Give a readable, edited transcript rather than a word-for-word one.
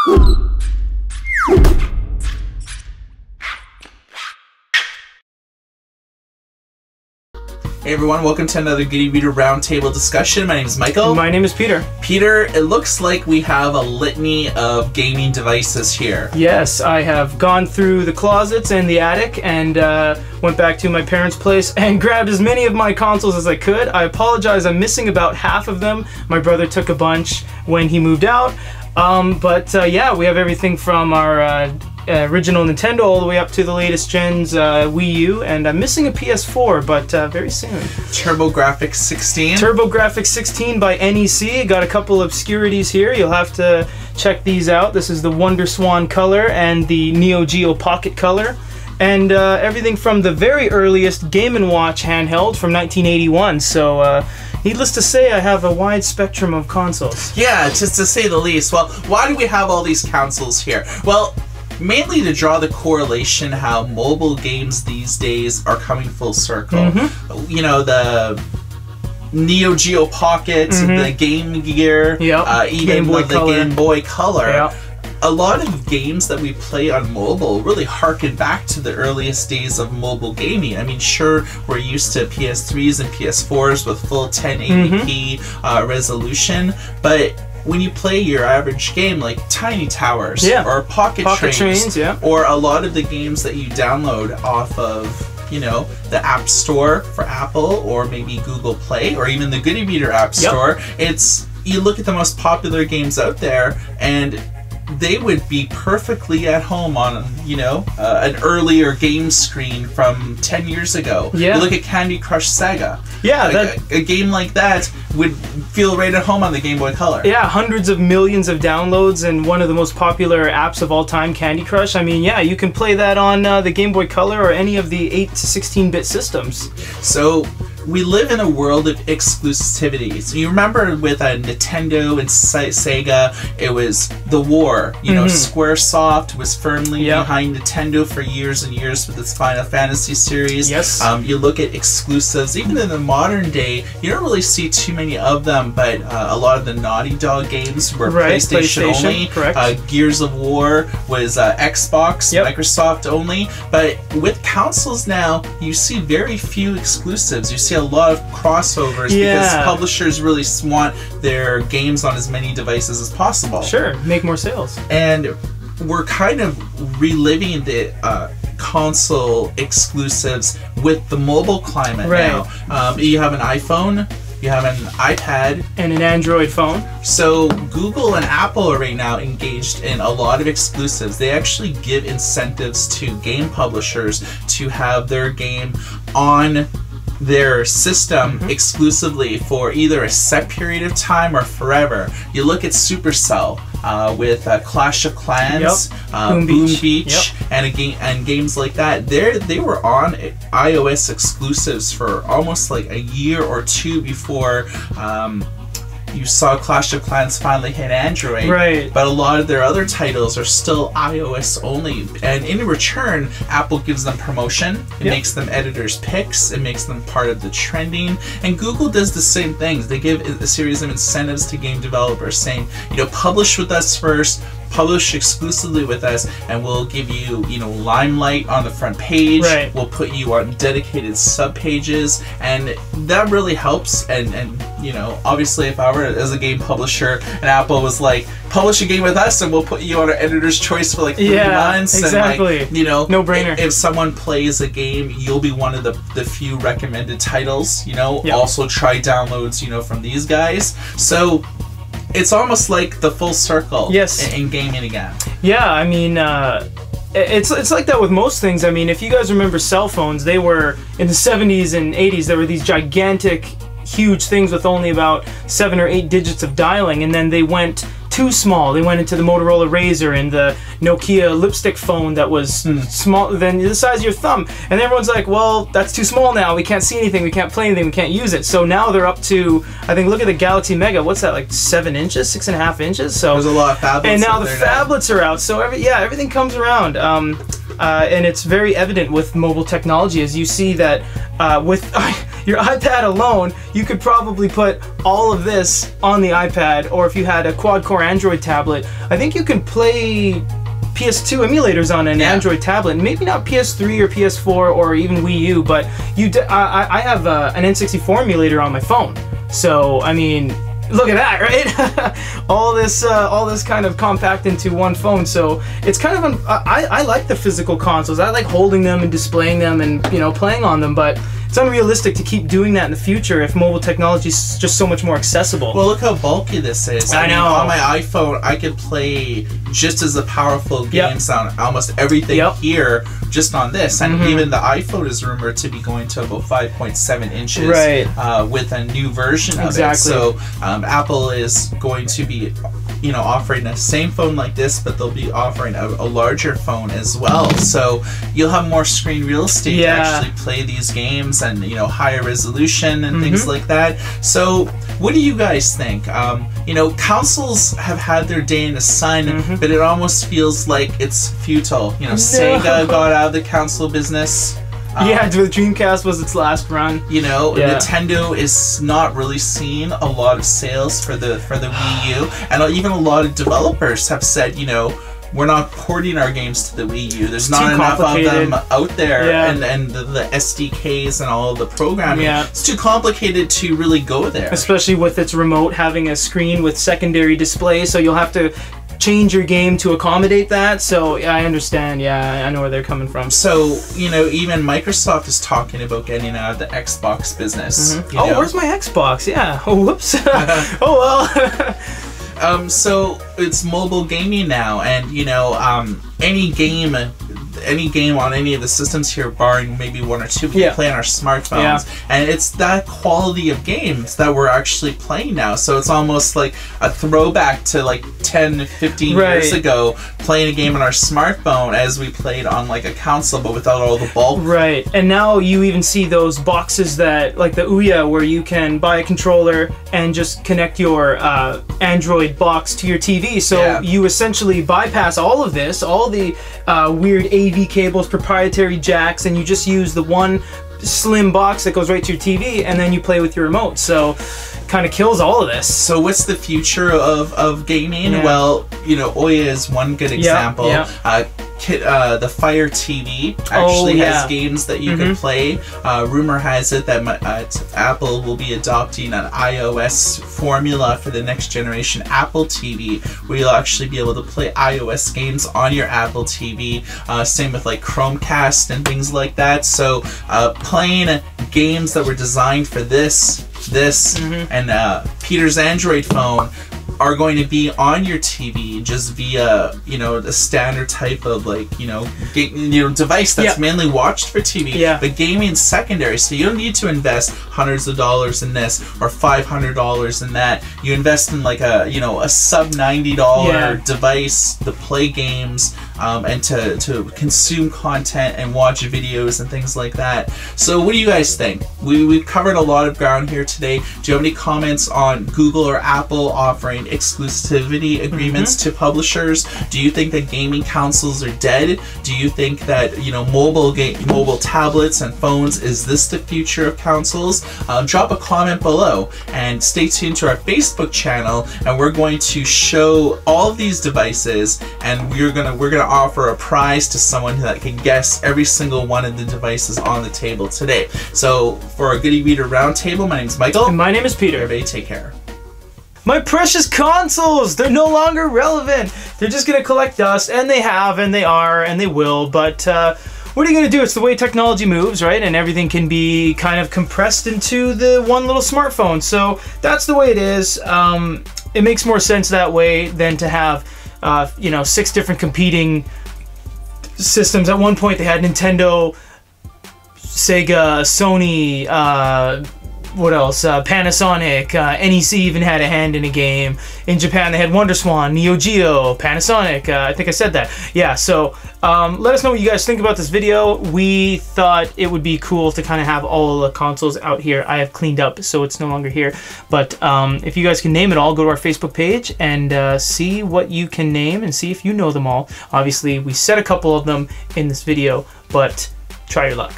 Hey everyone, welcome to another Goody Reader Roundtable discussion. My name is Michael. My name is Peter. Peter, it looks like we have a litany of gaming devices here. Yes, I have gone through the closets and the attic and went back to my parents' place and grabbed as many of my consoles as I could. I apologize, I'm missing about half of them. My brother took a bunch when he moved out. Yeah, we have everything from our original Nintendo all the way up to the latest gen's Wii U, and I'm missing a PS4, but very soon. TurboGrafx 16. TurboGrafx 16 by NEC. Got a couple obscurities here. You'll have to check these out. This is the Wonder Swan color and the Neo Geo Pocket color. And everything from the very earliest Game & Watch handheld from 1981. So, needless to say, I have a wide spectrum of consoles. Yeah, just to say the least. Well, why do we have all these consoles here? Well, mainly to draw the correlation how mobile games these days are coming full circle. Mm-hmm. You know, the Neo Geo Pocket, mm-hmm. the Game Gear, yep. even the Game Boy Color. Yep. A lot of games that we play on mobile really harken back to the earliest days of mobile gaming. I mean, sure, we're used to PS3s and PS4s with full 1080p mm-hmm. Resolution, but when you play your average game like Tiny Towers or Pocket Trains, or a lot of the games that you download off of, you know, the App Store for Apple or maybe Google Play or even the Goody Reader App Store, it's, you look at the most popular games out there and they would be perfectly at home on, you know, an earlier game screen from 10 years ago. Yeah. You look at Candy Crush Saga. Yeah, like a game like that would feel right at home on the Game Boy Color. Yeah, hundreds of millions of downloads and one of the most popular apps of all time, Candy Crush. I mean, yeah, you can play that on the Game Boy Color or any of the 8 to 16-bit systems. So we live in a world of exclusivity. So you remember with Nintendo and Sega, it was the war. You know, Squaresoft was firmly behind Nintendo for years and years with its Final Fantasy series. Yes. You look at exclusives, even in the modern day, you don't really see too many of them, but a lot of the Naughty Dog games were PlayStation only. Correct. Gears of War was Xbox, Microsoft only. But with consoles now, you see very few exclusives. You see a lot of crossovers because publishers really want their games on as many devices as possible. Sure, make more sales. And we're kind of reliving the console exclusives with the mobile climate now. You have an iPhone, you have an iPad, and an Android phone. So Google and Apple are right now engaged in a lot of exclusives. They actually give incentives to game publishers to have their game on their system exclusively for either a set period of time or forever. You look at Supercell with Clash of Clans, Boom Beach, and games like that. They were on iOS exclusives for almost like a year or two before you saw Clash of Clans finally hit Android. Right. But a lot of their other titles are still iOS only. And in return, Apple gives them promotion. It makes them editors' picks. It makes them part of the trending. And Google does the same things. They give a series of incentives to game developers saying, you know, publish with us first, publish exclusively with us, and we'll give you, you know, limelight on the front page. We'll put you on dedicated subpages, and that really helps. And you know, obviously, if I were as a game publisher and Apple was like, publish a game with us, and we'll put you on our editor's choice for like 3 months. Exactly. And like, you know, no brainer. If someone plays a game, you'll be one of the few recommended titles. You know, also try downloads, you know, from these guys. So it's almost like the full circle in gaming again. Yeah, I mean, it's like that with most things. I mean, if you guys remember cell phones, they were, in the 70s and 80s, there were these gigantic, huge things with only about 7 or 8 digits of dialing, and then they went too small. They went into the Motorola Razr and the Nokia lipstick phone that was smaller than the size of your thumb. And everyone's like, well, that's too small now. We can't see anything. We can't play anything. We can't use it. So now they're up to, I think, look at the Galaxy Mega. What's that, like 7 inches, 6.5 inches? So there's a lot of phablets. And now the phablets are out. So everything comes around. And it's very evident with mobile technology, as you see that your iPad alone, you could probably put all of this on the iPad, or if you had a quad-core Android tablet, I think you can play PS2 emulators on an Android tablet. Maybe not PS3 or PS4 or even Wii U, but I have an N64 emulator on my phone. So, I mean, look at that, right? all this kind of compact into one phone. So it's kind of I like the physical consoles. I like holding them and displaying them and, you know, playing on them, but it's unrealistic to keep doing that in the future if mobile technology is just so much more accessible. Well, look how bulky this is. I know. On my iPhone, I could play just as powerful games on almost everything here just on this. And even the iPhone is rumored to be going to about 5.7 inches with a new version of it. So Apple is going to be, you know, offering the same phone like this, but they'll be offering a larger phone as well. So you'll have more screen real estate to actually play these games, and, you know, higher resolution and things like that. So what do you guys think? You know, consoles have had their day in the sun, but it almost feels like it's futile. You know, Sega got out of the console business. Yeah, the Dreamcast was its last run. You know, Nintendo is not really seeing a lot of sales for the Wii U, and even a lot of developers have said, you know, we're not porting our games to the Wii U. There's not enough of them out there, and the SDKs and all of the programming. It's too complicated to really go there. Especially with its remote having a screen with secondary display, so you'll have to change your game to accommodate that. So yeah, I understand. Yeah, I know where they're coming from. So, you know, even Microsoft is talking about getting out of the Xbox business. You know? Where's my Xbox? Yeah. Oh, whoops. Oh well. So it's mobile gaming now, and, you know, any game on any of the systems here, barring maybe one or two, we can play on our smartphones. And it's that quality of games that we're actually playing now. So it's almost like a throwback to like 10, 15 years ago, playing a game on our smartphone as we played on like a console, but without all the bulk. Right. And now you even see those boxes that, like the Ouya, where you can buy a controller and just connect your Android box to your TV. So you essentially bypass all of this, all the weird AV cables, proprietary jacks, and you just use the one slim box that goes right to your TV, and then you play with your remote. So kind of kills all of this. So what's the future of gaming? Well, you know, Ouya is one good example. The Fire TV actually has games that you can play. Rumor has it that Apple will be adopting an iOS formula for the next generation Apple TV, where you'll actually be able to play iOS games on your Apple TV. Same with like Chromecast and things like that. So playing games that were designed for this and Peter's Android phone are going to be on your TV just via, you know, the standard type of, like, you know, device that's mainly watched for TV. But gaming's secondary, so you don't need to invest hundreds of dollars in this or $500 in that. You invest in like a, you know, a sub $90 device to play games and to consume content and watch videos and things like that. So what do you guys think? We've covered a lot of ground here today. Do you have any comments on Google or Apple offering exclusivity agreements to publishers? Do you think that gaming consoles are dead? Do you think that, you know, mobile tablets and phones, is this the future of consoles? Drop a comment below and stay tuned to our Facebook channel, and we're going to show all of these devices, and we're gonna offer a prize to someone that can guess every single one of the devices on the table today. So for our Goody Reader Roundtable, my name is Michael. And my name is Peter. Everybody take care. My precious consoles! They're no longer relevant! They're just gonna collect dust, and they have, and they are, and they will, but what are you gonna do? It's the way technology moves, right? And everything can be kind of compressed into the one little smartphone. So that's the way it is. It makes more sense that way than to have, you know, 6 different competing systems. At one point they had Nintendo, Sega, Sony, what else? Panasonic, NEC even had a hand in a game. In Japan they had WonderSwan, Neo Geo, Panasonic, I think I said that. Yeah, so let us know what you guys think about this video. We thought it would be cool to kind of have all the consoles out here. I have cleaned up, so it's no longer here. But if you guys can name it all, go to our Facebook page and see what you can name and see if you know them all. Obviously, we said a couple of them in this video, but try your luck.